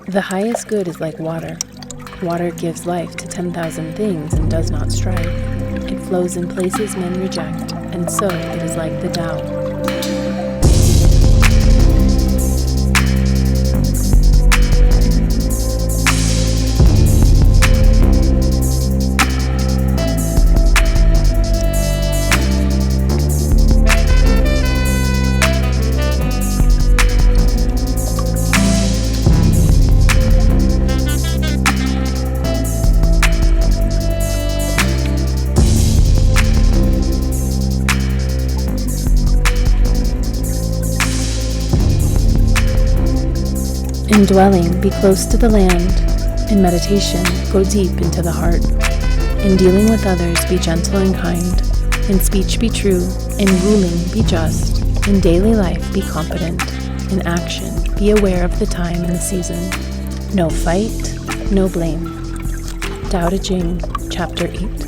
The highest good is like water. Water gives life to 10,000 things and does not strive. It flows in places men reject, and so it is like the Tao. In dwelling, be close to the land. In meditation, go deep into the heart. In dealing with others, be gentle and kind. In speech, be true. In ruling, be just. In daily life, be competent. In action, be aware of the time and the season. No fight, no blame. Tao Te Ching, Chapter 8.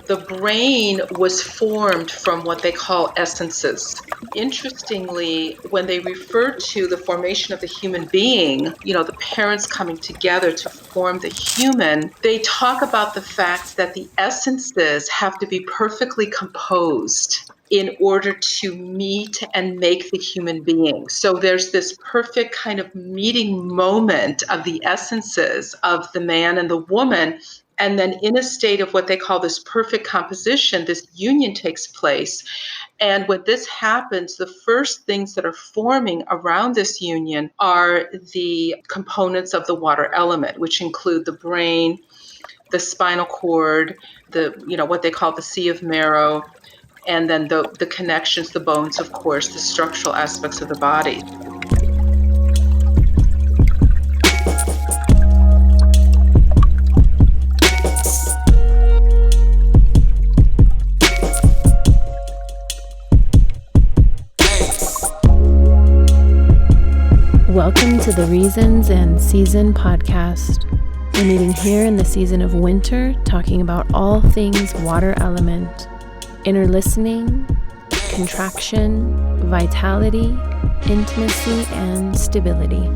The brain was formed from what they call essences. Interestingly, when they refer to the formation of the human being, the parents coming together to form the human, they talk about the fact that the essences have to be perfectly composed in order to meet and make the human being. So there's this perfect kind of meeting moment of the essences of the man and the woman. And then in a state of what they call this perfect composition, this union takes place. And when this happens, the first things that are forming around this union are the components of the water element, which include the brain, the spinal cord, what they call the sea of Marrow, and then the connections, the bones, of course, the structural aspects of the body. Welcome to the Reasons and Season podcast. We're meeting here in the season of winter, talking about all things water element, inner listening, contraction, vitality, intimacy, and stability.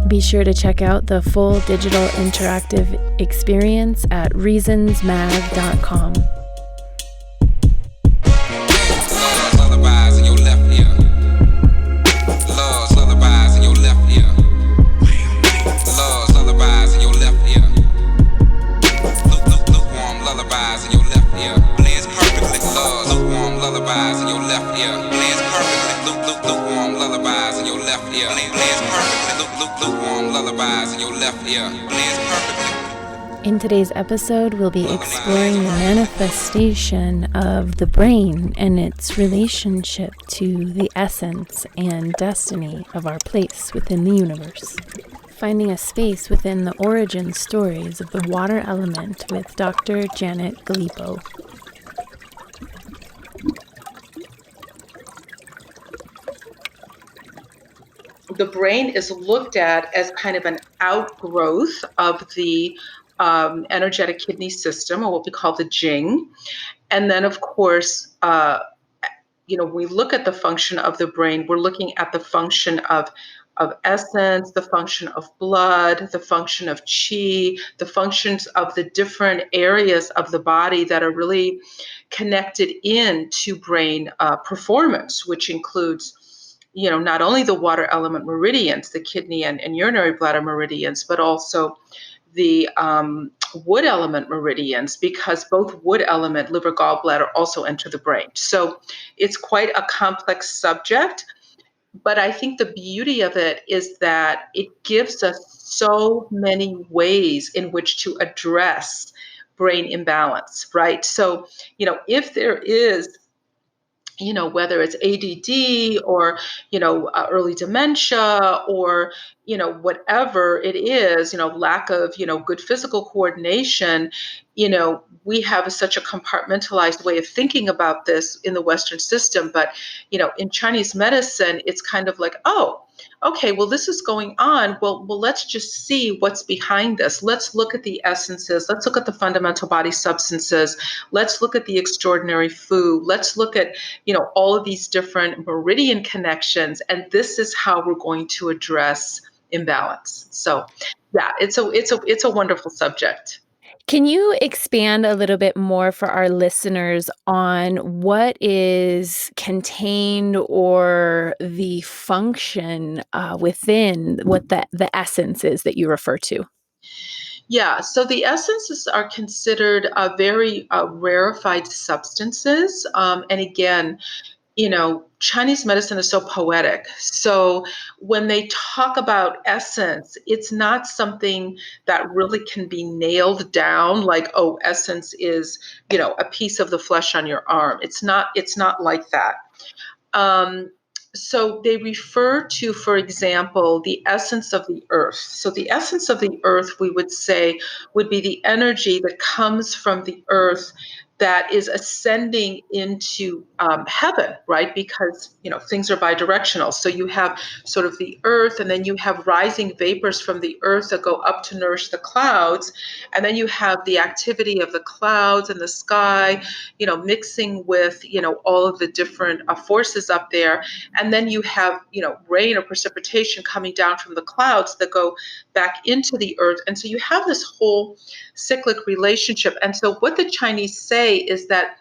Be sure to check out the full digital interactive experience at reasonsmag.com. In today's episode, we'll be exploring the manifestation of the brain and its relationship to the essence and destiny of our place within the universe. Finding a space within the origin stories of the water element with Dr. Janet Galipo. The brain is looked at as kind of an outgrowth of the energetic kidney system, or what we call the Jing. And then, of course, when we look at the function of the brain, we're looking at the function of essence, the function of blood, the function of chi, the functions of the different areas of the body that are really connected in to brain performance, which includes not only the water element meridians, the kidney and urinary bladder meridians, but also the wood element meridians, because both wood element, liver, gallbladder also enter the brain. So it's quite a complex subject, but I think the beauty of it is that it gives us so many ways in which to address brain imbalance, right? So, if there is whether it's ADD or, early dementia or, whatever it is, lack of, good physical coordination, we have such a compartmentalized way of thinking about this in the Western system. But, in Chinese medicine, it's kind of like, oh, okay, well, this is going on. Well, let's just see what's behind this. Let's look at the essences. Let's look at the fundamental body substances. Let's look at the extraordinary food. Let's look at, all of these different meridian connections. And this is how we're going to address imbalance. So yeah, it's a wonderful subject. Can you expand a little bit more for our listeners on what is contained or the function within what the essence is that you refer to? Yeah, so the essences are considered very rarefied substances. And again, Chinese medicine is so poetic. So when they talk about essence, it's not something that really can be nailed down like, oh, essence is, a piece of the flesh on your arm. It's not like that. Um, so they refer to, for example, the essence of the earth. So the essence of the earth, we would say, would be the energy that comes from the earth that is ascending into heaven, right? Because things are bidirectional. So you have sort of the earth, and then you have rising vapors from the earth that go up to nourish the clouds, and then you have the activity of the clouds and the sky, mixing with all of the different forces up there, and then you have rain or precipitation coming down from the clouds that go back into the earth, and so you have this whole cyclic relationship. And so what the Chinese say is that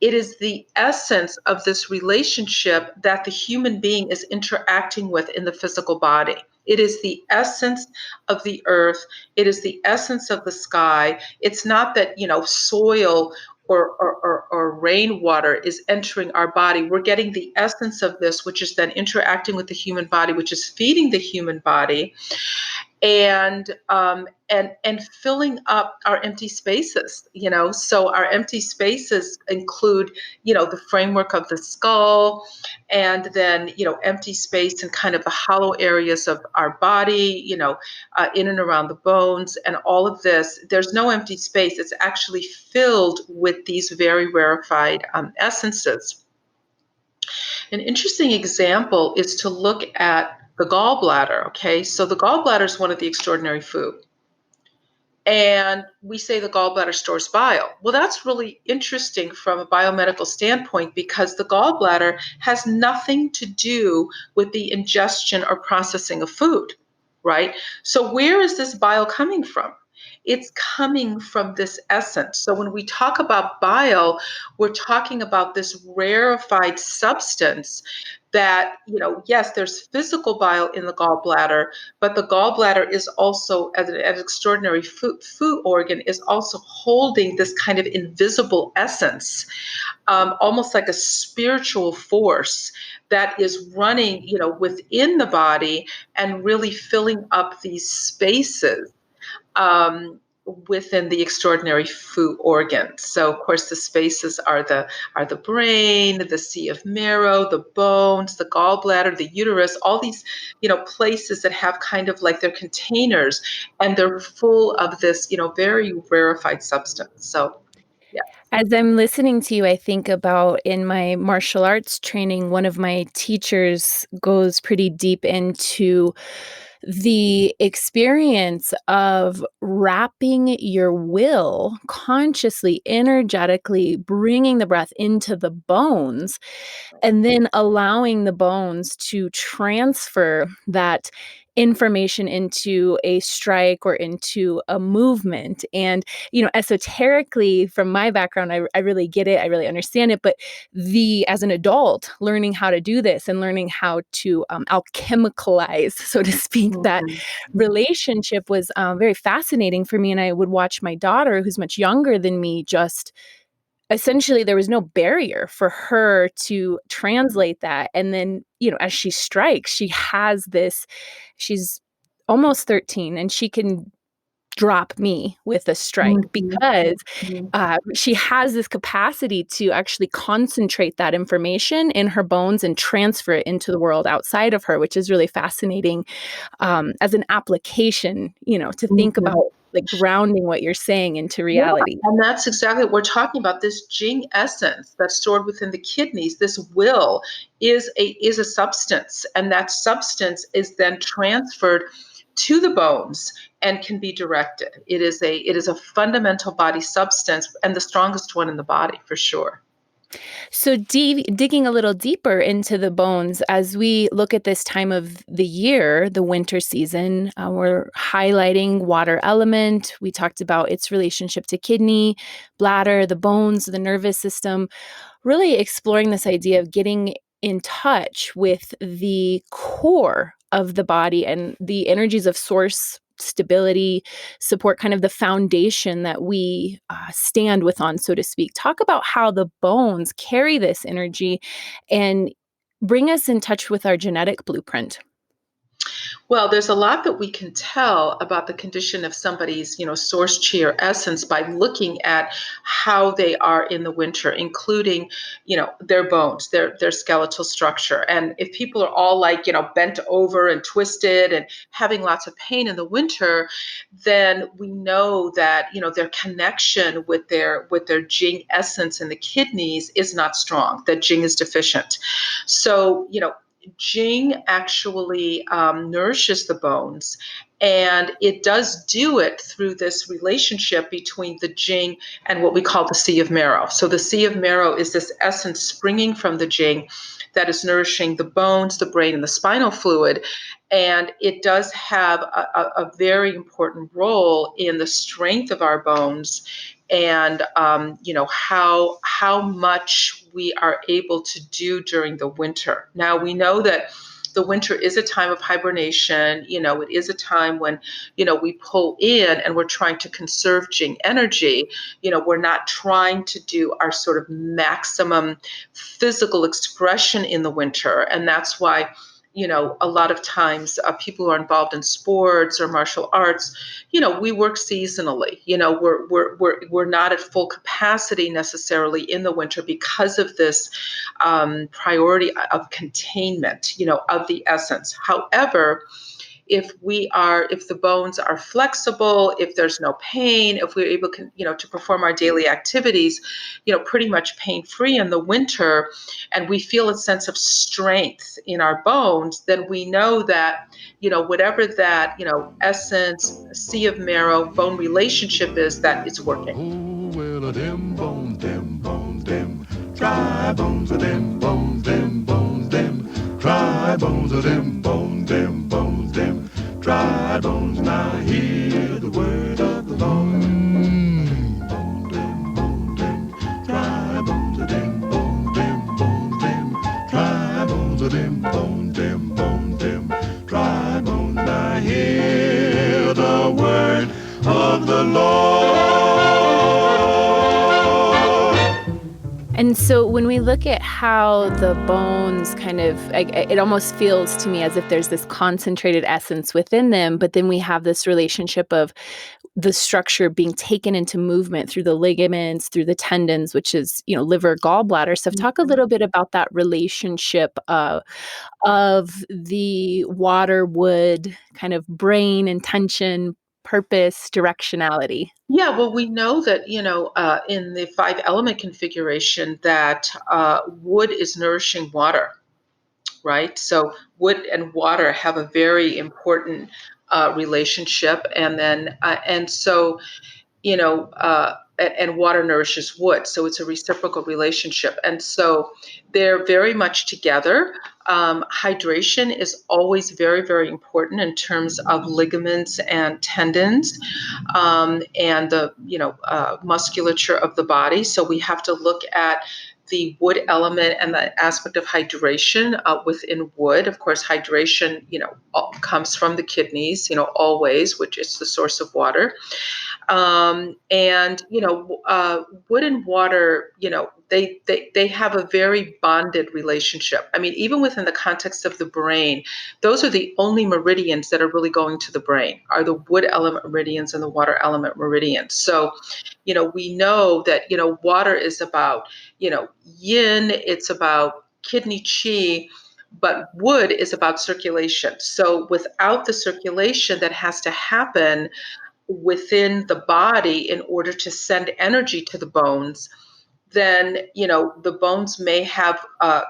it is the essence of this relationship that the human being is interacting with in the physical body. It is the essence of the earth. It is the essence of the sky. It's not that, soil or rainwater is entering our body. We're getting the essence of this, which is then interacting with the human body, which is feeding the human body, and filling up our empty spaces. So our empty spaces include the framework of the skull, and then empty space in kind of the hollow areas of our body, in and around the bones, and all of this. There's no empty space. It's actually filled with these very rarefied essences. An interesting example is to look at the gallbladder. Okay, so the gallbladder is one of the extraordinary food. And we say the gallbladder stores bile. Well, that's really interesting from a biomedical standpoint, because the gallbladder has nothing to do with the ingestion or processing of food, right? So where is this bile coming from? It's coming from this essence. So when we talk about bile, we're talking about this rarefied substance that, yes, there's physical bile in the gallbladder, but the gallbladder is also, as an extraordinary food organ, is also holding this kind of invisible essence, almost like a spiritual force that is running, within the body and really filling up these spaces um, within the extraordinary food organ. So, of course, the spaces are the brain, the sea of marrow, the bones, the gallbladder, the uterus, all these, places that have kind of like their containers, and they're full of this, very rarefied substance. So, yeah. As I'm listening to you, I think about in my martial arts training, one of my teachers goes pretty deep into the experience of wrapping your will consciously, energetically, bringing the breath into the bones, and then allowing the bones to transfer that information into a strike or into a movement. And, esoterically, from my background, I really get it. I really understand it. But as an adult, learning how to do this and learning how to alchemicalize, so to speak, that Mhm. relationship was very fascinating for me. And I would watch my daughter, who's much younger than me, just essentially there was no barrier for her to translate that. And then, as she strikes, she's almost 13, and she can drop me with a strike, because she has this capacity to actually concentrate that information in her bones and transfer it into the world outside of her, which is really fascinating as an application, to think about like grounding what you're saying into reality. Yeah, and that's exactly what we're talking about. This Jing essence that's stored within the kidneys, this will is a substance, and that substance is then transferred to the bones and can be directed. It is a fundamental body substance and the strongest one in the body for sure. So, digging a little deeper into the bones, as we look at this time of the year, the winter season, we're highlighting water element. We talked about its relationship to kidney, bladder, the bones, the nervous system, really exploring this idea of getting in touch with the core of the body and the energies of source stability, support, kind of the foundation that we stand with on, so to speak. Talk about how the bones carry this energy and bring us in touch with our genetic blueprint. Well, there's a lot that we can tell about the condition of somebody's, source chi or essence by looking at how they are in the winter, including, their bones, their skeletal structure. And if people are all like, bent over and twisted and having lots of pain in the winter, then we know that, their connection with their Jing essence in the kidneys is not strong, that Jing is deficient. So, Jing actually nourishes the bones, and it does do it through this relationship between the Jing and what we call the Sea of Marrow. So the Sea of Marrow is this essence springing from the Jing that is nourishing the bones, the brain, and the spinal fluid. And it does have a very important role in the strength of our bones and how much we are able to do during the winter. Now we know that the winter is a time of hibernation. It is a time when we pull in and we're trying to conserve Jing energy. We're not trying to do our sort of maximum physical expression in the winter, and that's why a lot of times people who are involved in sports or martial arts, we work seasonally. We're not at full capacity necessarily in the winter because of this priority of containment, of the essence. However, if the bones are flexible, if there's no pain, if we're able to perform our daily activities, pretty much pain free in the winter, and we feel a sense of strength in our bones, then we know that whatever that essence, Sea of Marrow, bone relationship is, that it's working. Oh, well, them bones, them. Dry bones of them bones, them. Dry bones of them bones, them. Dry bones, now hear the word of the Lord. Dry bones of them bones, them. Dry bones of them bones, them. Dry bones, now hear the word of the Lord. And so when we look at how the bones kind of, it almost feels to me as if there's this concentrated essence within them, but then we have this relationship of the structure being taken into movement through the ligaments, through the tendons, which is, liver, gallbladder stuff. Talk a little bit about that relationship of the water, wood, kind of brain, intention, purpose, directionality. Yeah, well, we know that, in the five element configuration that wood is nourishing water, right? So wood and water have a very important relationship. And water nourishes wood. So it's a reciprocal relationship. And so they're very much together. Hydration is always very, very important in terms of ligaments and tendons and the, musculature of the body. So we have to look at the wood element and the aspect of hydration within wood. Of course, hydration, comes from the kidneys, always, which is the source of water. And wood and water, they have a very bonded relationship. I mean, even within the context of the brain, those are the only meridians that are really going to the brain, are the wood element meridians and the water element meridians. So, we know that, water is about, yin, it's about kidney chi, but wood is about circulation. So without the circulation that has to happen within the body in order to send energy to the bones, then the bones may have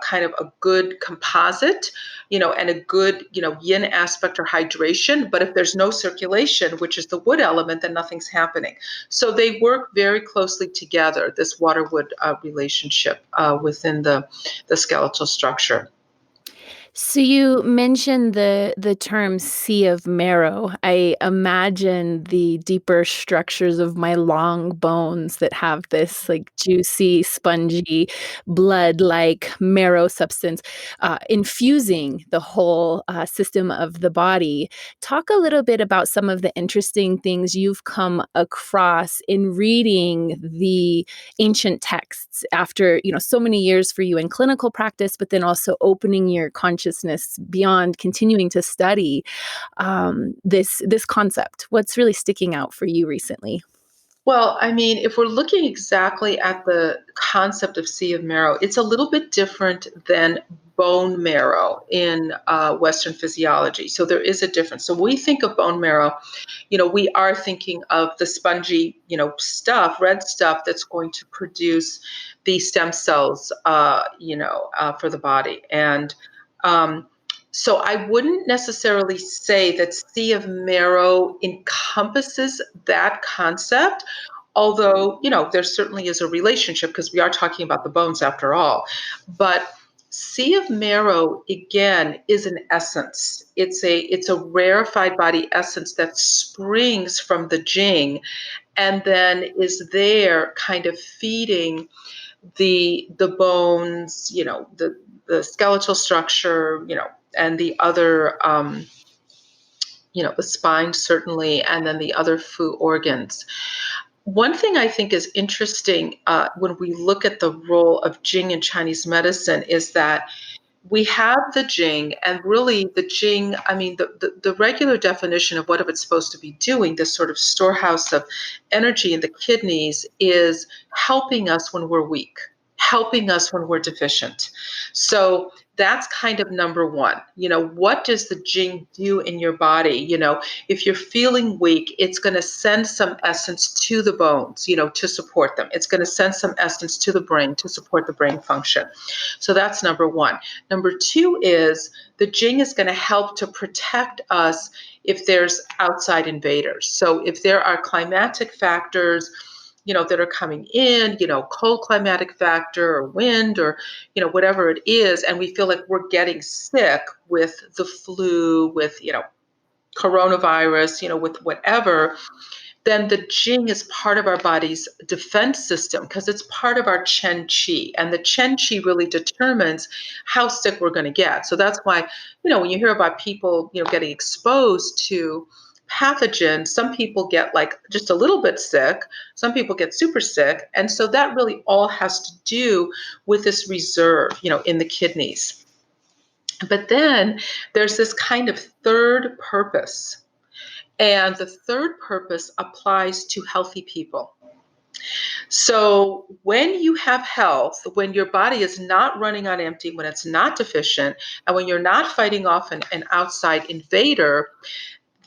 kind of a good composite, and a good yin aspect or hydration. But if there's no circulation, which is the wood element, then nothing's happening. So they work very closely together, this water wood relationship within the skeletal structure. So you mentioned the term sea of marrow. I imagine the deeper structures of my long bones that have this like juicy, spongy, blood-like marrow substance infusing the whole system of the body. Talk a little bit about some of the interesting things you've come across in reading the ancient texts after, so many years for you in clinical practice, but then also opening your consciousness beyond continuing to study this concept. What's really sticking out for you recently? Well, I mean, if we're looking exactly at the concept of sea of marrow, it's a little bit different than bone marrow in Western physiology. So there is a difference. So when we think of bone marrow, we are thinking of the spongy, stuff, red stuff that's going to produce the stem cells, for the body. And um, so I wouldn't necessarily say that sea of marrow encompasses that concept, although, there certainly is a relationship because we are talking about the bones after all. But sea of marrow, again, is an essence. It's a rarefied body essence that springs from the Jing and then is there kind of feeding the bones, the skeletal structure, and the other, the spine certainly, and then the other fu organs. One thing I think is interesting when we look at the role of Jing in Chinese medicine is that we have the Jing, and really the Jing, I mean, the regular definition of what it's supposed to be doing, this sort of storehouse of energy in the kidneys, is helping us when we're weak, helping us when we're deficient. So that's kind of number one. What does the Jing do in your body? If you're feeling weak, it's going to send some essence to the bones, to support them. It's going to send some essence to the brain to support the brain function. So that's number one. Number two is the Jing is going to help to protect us if there's outside invaders. So if there are climatic factors, that are coming in, cold climatic factor or wind or, whatever it is, and we feel like we're getting sick with the flu, with, coronavirus, with whatever, then the Jing is part of our body's defense system because it's part of our Chen Qi. And the Chen Qi really determines how sick we're going to get. So that's why, when you hear about people, getting exposed to pathogens, some people get like just a little bit sick, some people get super sick. And so that really all has to do with this reserve, in the kidneys. But then there's this kind of third purpose, and the third purpose applies to healthy people. So when you have health, when your body is not running on empty, when it's not deficient, and when you're not fighting off an outside invader,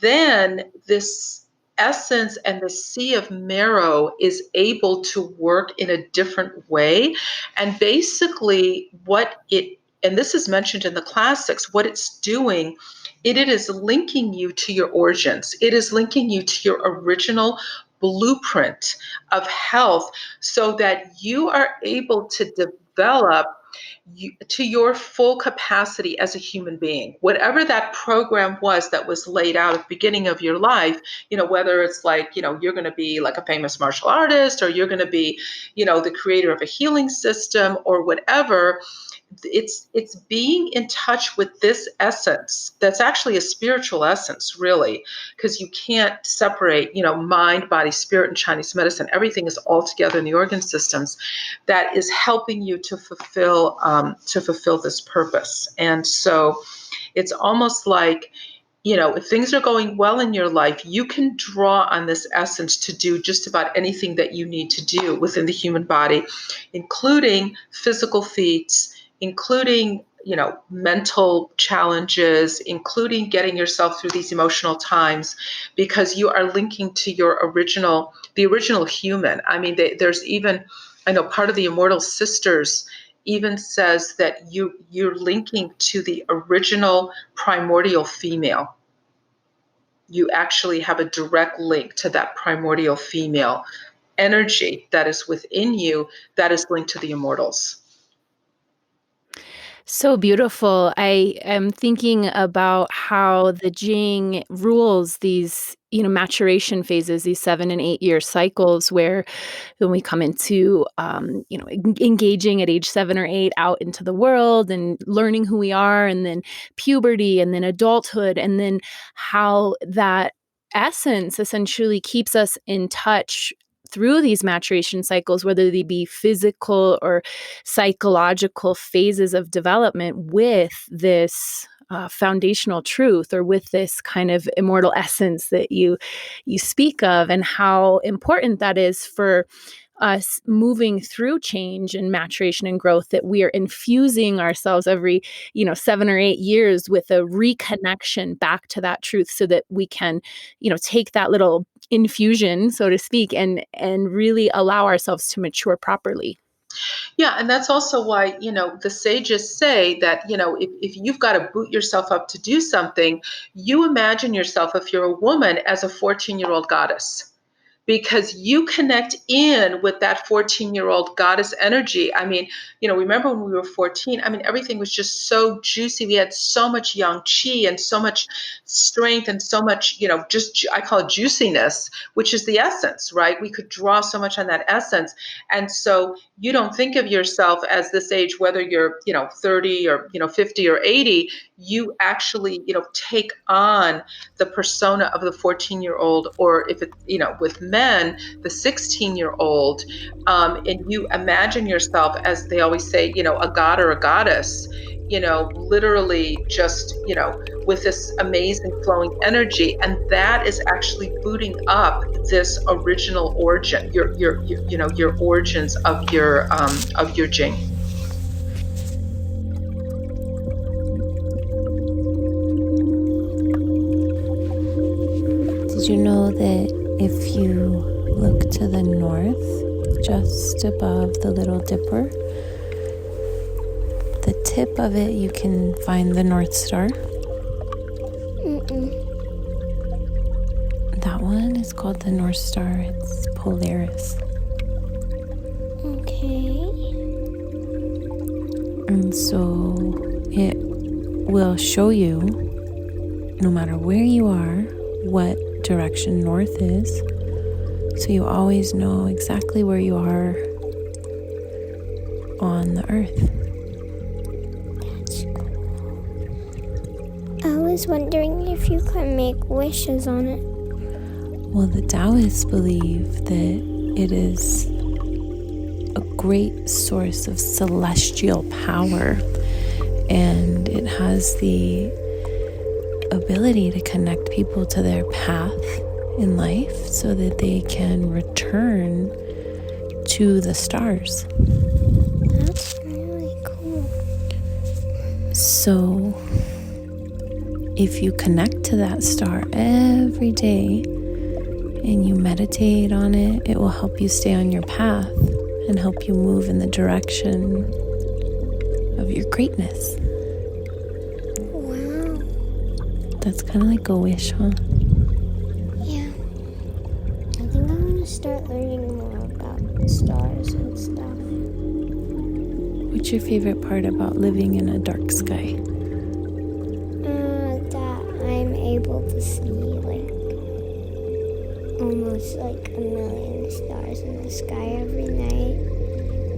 then this essence and the sea of marrow is able to work in a different way. And basically and this is mentioned in the classics, what it's doing, it is linking you to your origins. It is linking you to your original blueprint of health so that you are able to develop to your full capacity as a human being. Whatever that program was that was laid out at the beginning of your life, whether it's like, you're going to be like a famous martial artist, or you're going to be, the creator of a healing system or whatever, it's being in touch with this essence that's actually a spiritual essence, really, because you can't separate, mind, body, spirit in Chinese medicine. Everything is all together in the organ systems that is helping you to fulfill this purpose. And so it's almost like, if things are going well in your life, you can draw on this essence to do just about anything that you need to do within the human body, including physical feats, including, mental challenges, including getting yourself through these emotional times, because you are linking to the original human. I mean, there's even, I know part of the Immortal Sisters even says that you're linking to the original primordial female. You actually have a direct link to that primordial female energy that is within you, that is linked to the immortals. So beautiful. I am thinking about how the Jing rules these, maturation phases, these 7 and 8 year cycles, where when we come into, engaging at age 7 or 8 out into the world and learning who we are, and then puberty, and then adulthood, and then how that essence essentially keeps us in touch through these maturation cycles, whether they be physical or psychological phases of development, with this foundational truth, or with this kind of immortal essence that you speak of, and how important that is for us moving through change and maturation and growth, that we are infusing ourselves every 7 or 8 years with a reconnection back to that truth, so that we can take that little infusion, so to speak, and really allow ourselves to mature properly. Yeah, and that's also why, the sages say that, if you've got to boot yourself up to do something, you imagine yourself, if you're a woman, as a 14-year-old goddess, because you connect in with that 14-year-old goddess energy. I mean, remember when we were 14? I mean, everything was just so juicy. We had so much yang qi and so much strength and so much, just, I call it juiciness, which is the essence, right? We could draw so much on that essence. And so you don't think of yourself as this age, whether you're, 30 or, 50 or 80, you actually, take on the persona of the 14-year-old, or if it's, with men, the 16-year-old, and you imagine yourself, as they always say, a god or a goddess, literally just, with this amazing flowing energy. And that is actually booting up this original origin, your origins of your Jing. Did you know that if you look to the north, just above the Little Dipper, the tip of it, you can find the North Star? That one is called the North Star. It's Polaris. Okay. And so it will show you, no matter where you are, what direction north is. So you always know exactly where you are on the earth. That's cool. I was wondering if you could make wishes on it. Well, the Taoists believe that it is a great source of celestial power, and it has the ability to connect people to their path in life, so that they can return to the stars. That's really cool. So if you connect to that star every day and you meditate on it, it will help you stay on your path and help you move in the direction of your greatness. Wow. That's kind of like a wish, huh? Yeah. I think I want to start learning more about the stars and stuff. What's your favorite part about living in a dark sky? That I'm able to see almost like a million stars in the sky every night.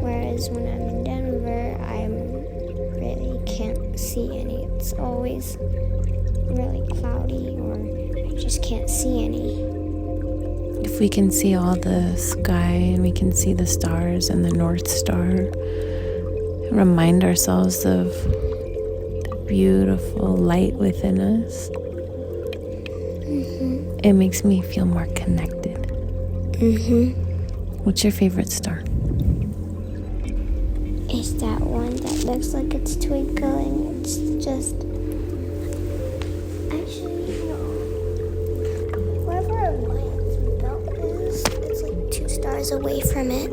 Whereas when I'm in Denver, I'm really can't see any. It's always really cloudy, or I just can't see any. If we can see all the sky and we can see the stars and the North Star, remind ourselves of the beautiful light within us, it makes me feel more connected. What's your favorite star? It's that one that looks like it's twinkling. It's just... Actually, no. Wherever Orion's belt is, it's like 2 stars away from it.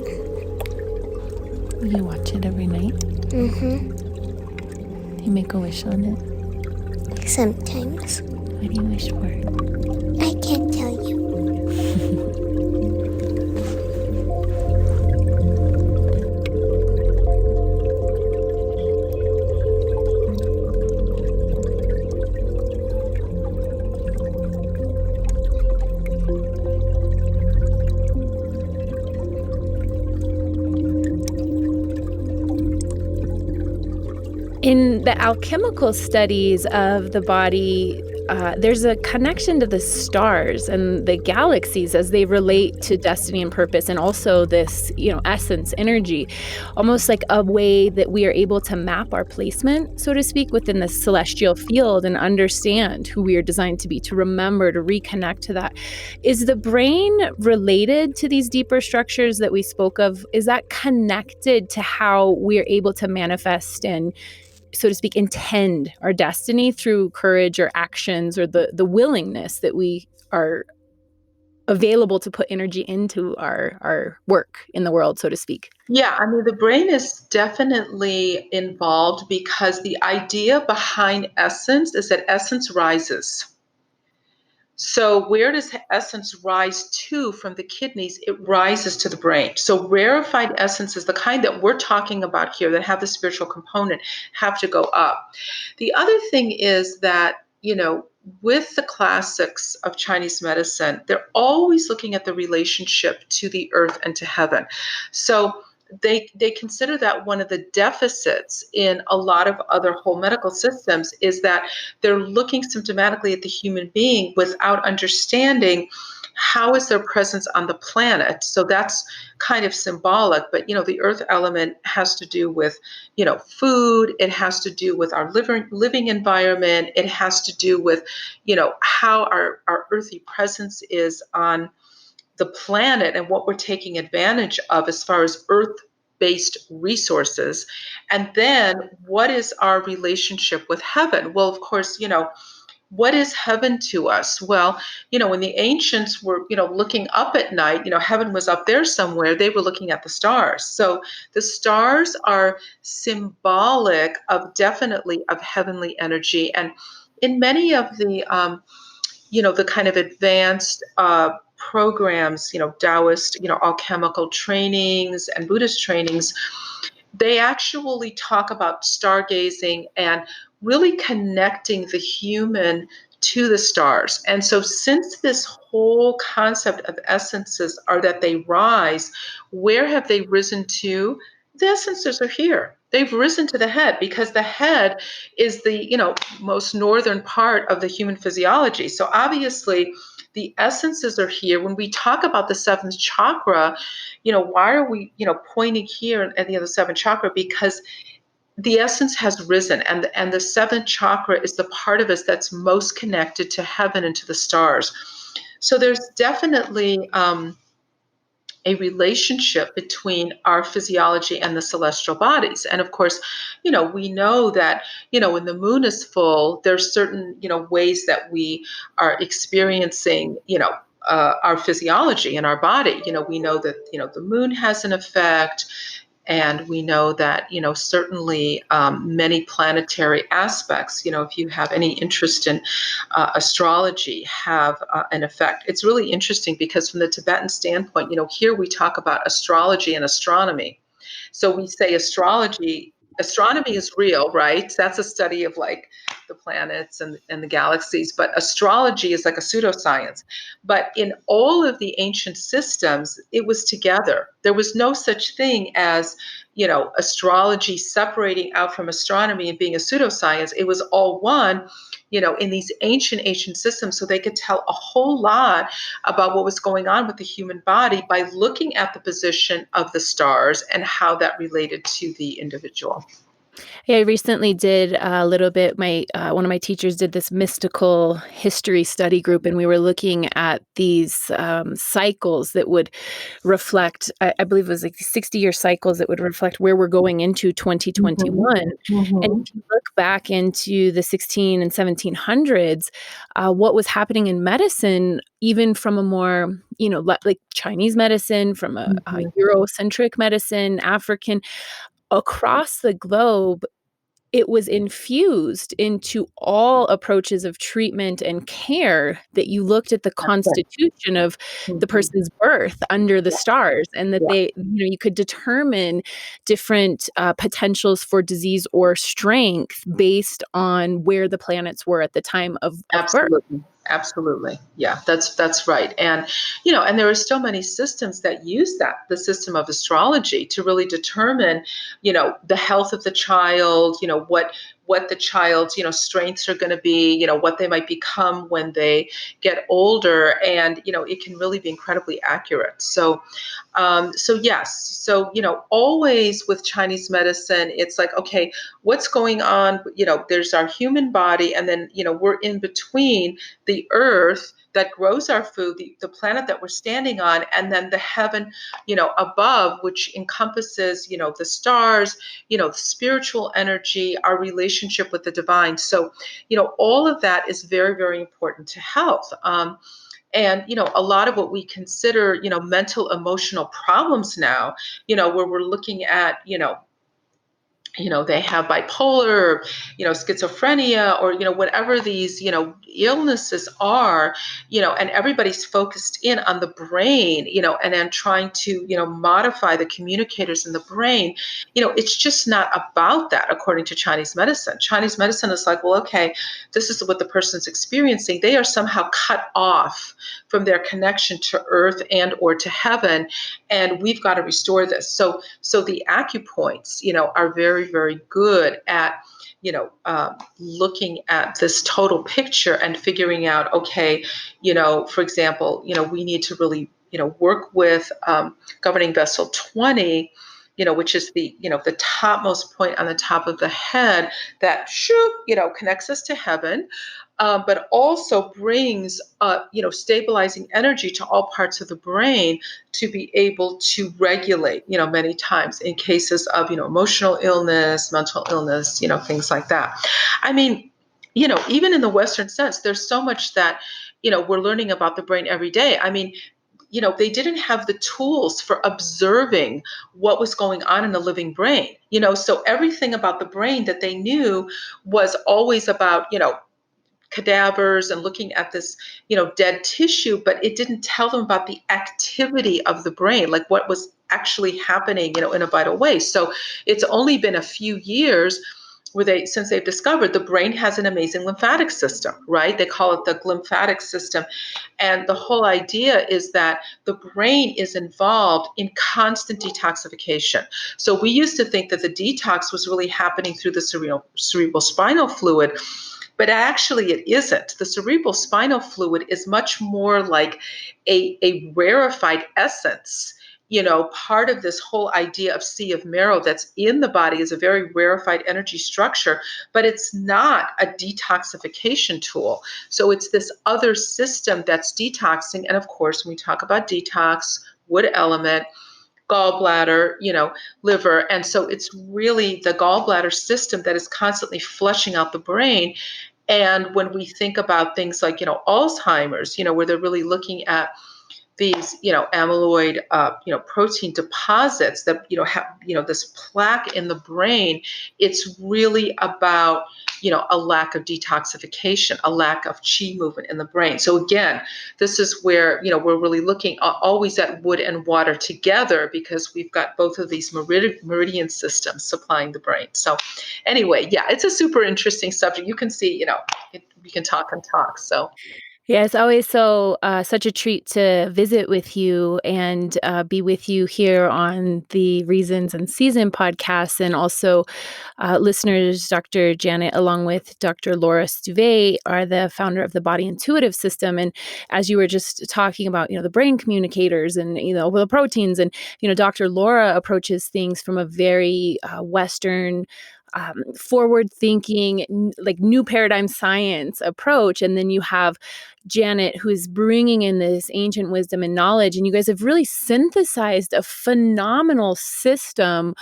You watch it every night? You make a wish on it? Sometimes. What do you wish for? I can't tell you. In the alchemical studies of the body, there's a connection to the stars and the galaxies as they relate to destiny and purpose, and also this, essence, energy, almost like a way that we are able to map our placement, so to speak, within the celestial field and understand who we are designed to be, to remember, to reconnect to that. Is the brain related to these deeper structures that we spoke of? Is that connected to how we are able to manifest and, so to speak, intend our destiny through courage or actions, or the willingness that we are available to put energy into our work in the world, so to speak? Yeah, I mean, the brain is definitely involved because the idea behind essence is that essence rises. So where does essence rise to from the kidneys? It rises to the brain. So rarefied essences, the kind that we're talking about here that have the spiritual component, have to go up. The other thing is that, with the classics of Chinese medicine, they're always looking at the relationship to the earth and to heaven. So they consider that one of the deficits in a lot of other whole medical systems is that they're looking symptomatically at the human being without understanding how is their presence on the planet. So that's kind of symbolic, but the earth element has to do with food. It has to do with our living environment. It has to do with how our earthly presence is on the planet and what we're taking advantage of as far as earth-based resources. And then what is our relationship with heaven? Well, of course, what is heaven to us? Well, when the ancients were, looking up at night, heaven was up there somewhere. They were looking at the stars. So the stars are symbolic of, definitely, of heavenly energy. And in many of the kind of advanced programs, Taoist, alchemical trainings and Buddhist trainings, they actually talk about stargazing and really connecting the human to the stars. And so, since this whole concept of essences are that they rise, where have they risen to? The essences are here. They've risen to the head, because the head is the most northern part of the human physiology. So obviously the essences are here. When we talk about the seventh chakra, why are we pointing here at the other seventh chakra? Because the essence has risen, and the seventh chakra is the part of us that's most connected to heaven and to the stars. So there's definitely a relationship between our physiology and the celestial bodies. And of course, we know that, when the moon is full, there's certain, ways that we are experiencing, our physiology in our body. We know that, the moon has an effect. And we know that, certainly many planetary aspects, if you have any interest in astrology, have an effect. It's really interesting because from the Tibetan standpoint, here we talk about astrology and astronomy. So we say astronomy is real, right? That's a study of like the planets and the galaxies, but astrology is like a pseudoscience. But in all of the ancient systems, it was together. There was no such thing as, astrology separating out from astronomy and being a pseudoscience. It was all one, in these ancient systems. So they could tell a whole lot about what was going on with the human body by looking at the position of the stars and how that related to the individual. Yeah, I recently did a little bit. My one of my teachers did this mystical history study group, and we were looking at these cycles that would reflect. I believe it was like 60-year cycles that would reflect where we're going into 2021. And if you look back into the 16 and 1700s, what was happening in medicine, even from a more like Chinese medicine, from a Eurocentric medicine, African, across the globe, it was infused into all approaches of treatment and care, that you looked at the constitution of the person's birth under the stars, and that you could determine different potentials for disease or strength based on where the planets were at the time of birth. Absolutely. Yeah, that's right. And, and there are still many systems that use the system of astrology to really determine, the health of the child, what the child's, strengths are going to be, what they might become when they get older. And, it can really be incredibly accurate. So yes. So, always with Chinese medicine, it's like, okay, what's going on? There's our human body, and then, we're in between the earth that grows our food, the planet that we're standing on, and then the heaven, above, which encompasses, the stars, the spiritual energy, our relationship with the divine. So, all of that is very, very important to health. And, a lot of what we consider, mental, emotional problems now, where we're looking at, they have bipolar, or, schizophrenia, or, whatever these, illnesses are, and everybody's focused in on the brain, and then trying to, modify the communicators in the brain. It's just not about that, according to Chinese medicine. Chinese medicine is like, well, okay, this is what the person's experiencing. They are somehow cut off from their connection to earth and or to heaven, and we've got to restore this. So the acupoints, are very, very good at, looking at this total picture and figuring out, okay, for example, we need to really, work with governing vessel 20, which is the topmost point on the top of the head that, connects us to heaven, but also brings, stabilizing energy to all parts of the brain to be able to regulate, many times in cases of, emotional illness, mental illness, things like that. I mean, even in the Western sense, there's so much that, we're learning about the brain every day. I mean, they didn't have the tools for observing what was going on in the living brain, so everything about the brain that they knew was always about, cadavers and looking at this, dead tissue, but it didn't tell them about the activity of the brain, like what was actually happening, in a vital way. So it's only been a few years since they've discovered the brain has an amazing lymphatic system, right? They call it the glymphatic system. And the whole idea is that the brain is involved in constant detoxification. So we used to think that the detox was really happening through the cerebral spinal fluid, but actually it isn't. The cerebral spinal fluid is much more like a rarefied essence. Part of this whole idea of sea of marrow that's in the body is a very rarefied energy structure, but it's not a detoxification tool. So it's this other system that's detoxing. And of course, when we talk about detox, wood element, gallbladder, liver. And so it's really the gallbladder system that is constantly flushing out the brain. And when we think about things like, Alzheimer's, where they're really looking at these, amyloid, protein deposits that, have, this plaque in the brain, it's really about, a lack of detoxification, a lack of chi movement in the brain. So again, this is where, we're really looking always at wood and water together, because we've got both of these meridian systems supplying the brain. So anyway, yeah, it's a super interesting subject. You can see, we can talk and talk. So Yeah, it's always such a treat to visit with you and be with you here on the Reasons and Season podcast. And also, listeners, Dr. Janet, along with Dr. Laura Stuve, are the founder of the Body Intuitive System. And as you were just talking about, the brain communicators and, the proteins, and, Dr. Laura approaches things from a very Western, forward thinking, like new paradigm science approach. And then you have Janet, who is bringing in this ancient wisdom and knowledge. And you guys have really synthesized a phenomenal system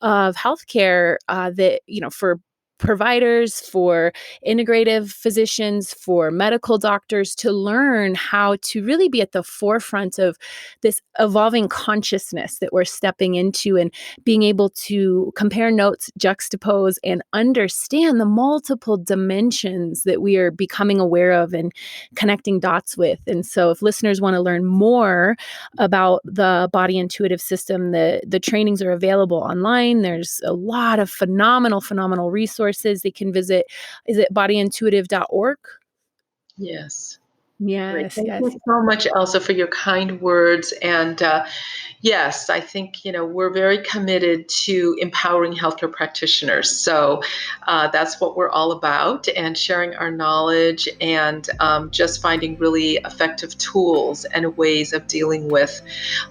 of healthcare that, for providers, for integrative physicians, for medical doctors to learn how to really be at the forefront of this evolving consciousness that we're stepping into, and being able to compare notes, juxtapose, and understand the multiple dimensions that we are becoming aware of and connecting dots with. And so if listeners want to learn more about the Body Intuitive System, the trainings are available online. There's a lot of phenomenal resources. They can visit, is it bodyintuitive.org? yes. Great. Yes, Thank yes. you so much, Elsa, for your kind words. And yes, I think, we're very committed to empowering healthcare practitioners. So that's what we're all about, and sharing our knowledge, and just finding really effective tools and ways of dealing with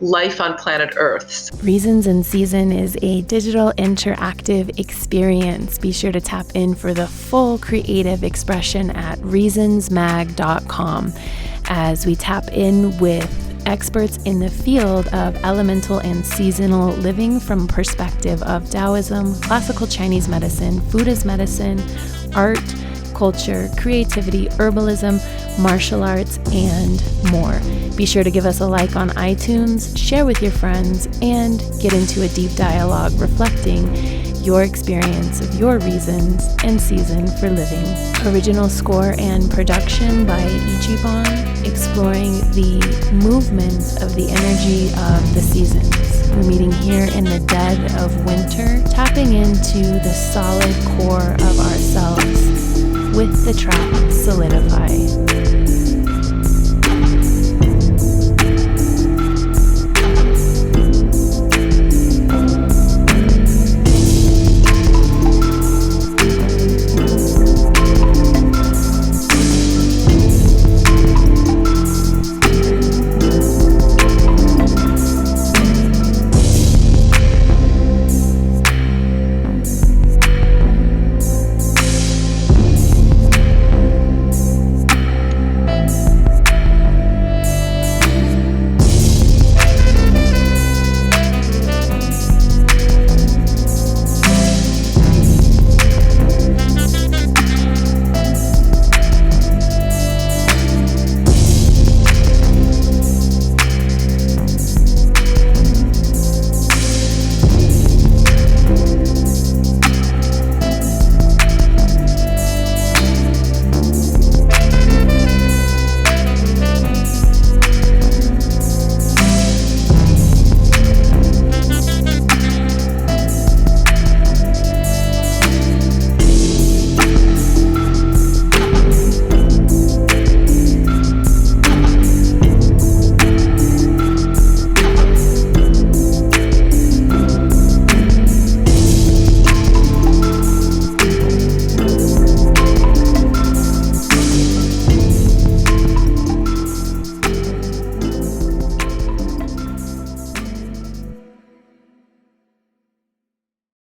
life on planet Earth. Reasons and Season is a digital interactive experience. Be sure to tap in for the full creative expression at reasonsmag.com as we tap in with experts in the field of elemental and seasonal living from perspective of Taoism, classical Chinese medicine, food as medicine, art, culture, creativity, herbalism, martial arts, and more. Be sure to give us a like on iTunes, share with your friends, and get into a deep dialogue reflecting your experience of your reasons and season for living. Original score and production by Ichiban, exploring the movements of the energy of the seasons. We're meeting here in the dead of winter, tapping into the solid core of ourselves with the track Solidify.